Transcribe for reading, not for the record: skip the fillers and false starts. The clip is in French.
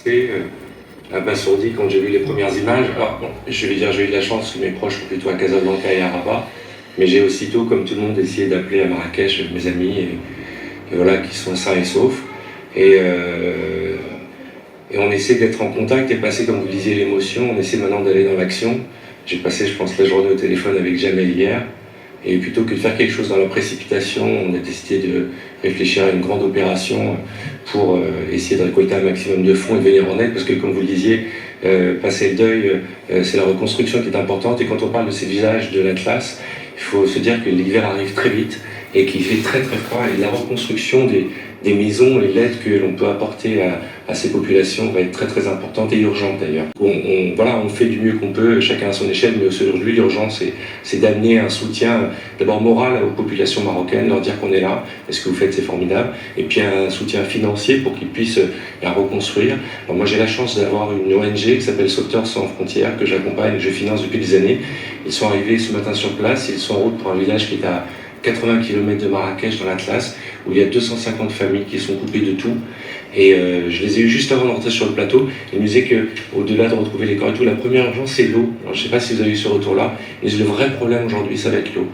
resté abasourdi quand j'ai vu les premières images. Alors, bon, je vais dire, j'ai eu de la chance que mes proches sont plutôt à Casablanca et à Rabat, mais j'ai aussitôt, comme tout le monde, essayé d'appeler à Marrakech mes amis, et voilà, qui sont sains et saufs. Et on essaie d'être en contact et passer, comme vous disiez, l'émotion. On essaie maintenant d'aller dans l'action. J'ai passé, je pense, la journée au téléphone avec Jamel hier. Et plutôt que de faire quelque chose dans la précipitation, on a décidé de réfléchir à une grande opération pour essayer de récolter un maximum de fonds et de venir en aide. Parce que, comme vous le disiez, passer le deuil, c'est la reconstruction qui est importante. Et quand on parle de ces visages de l'Atlas, il faut se dire que l'hiver arrive très vite et qu'il fait très très froid. Et la reconstruction des maisons et l'aide que l'on peut apporter à ces populations va être très très importante et urgente d'ailleurs. On fait du mieux qu'on peut, chacun à son échelle, mais aujourd'hui l'urgence c'est d'amener un soutien d'abord moral aux populations marocaines, leur dire qu'on est là, et ce que vous faites c'est formidable, et puis un soutien financier pour qu'ils puissent la reconstruire. Alors moi j'ai la chance d'avoir une ONG qui s'appelle Sauveteurs sans frontières, que j'accompagne, que je finance depuis des années. Ils sont arrivés ce matin sur place, ils sont en route pour un village qui est à 80 km de Marrakech dans l'Atlas, où il y a 250 familles qui sont coupées de tout. Et je les ai eus juste avant d'entrer sur le plateau. Ils me disaient qu'au-delà de retrouver les corps et tout, la première urgence c'est l'eau. Alors je ne sais pas si vous avez eu ce retour-là, mais le vrai problème aujourd'hui, ça va être l'eau.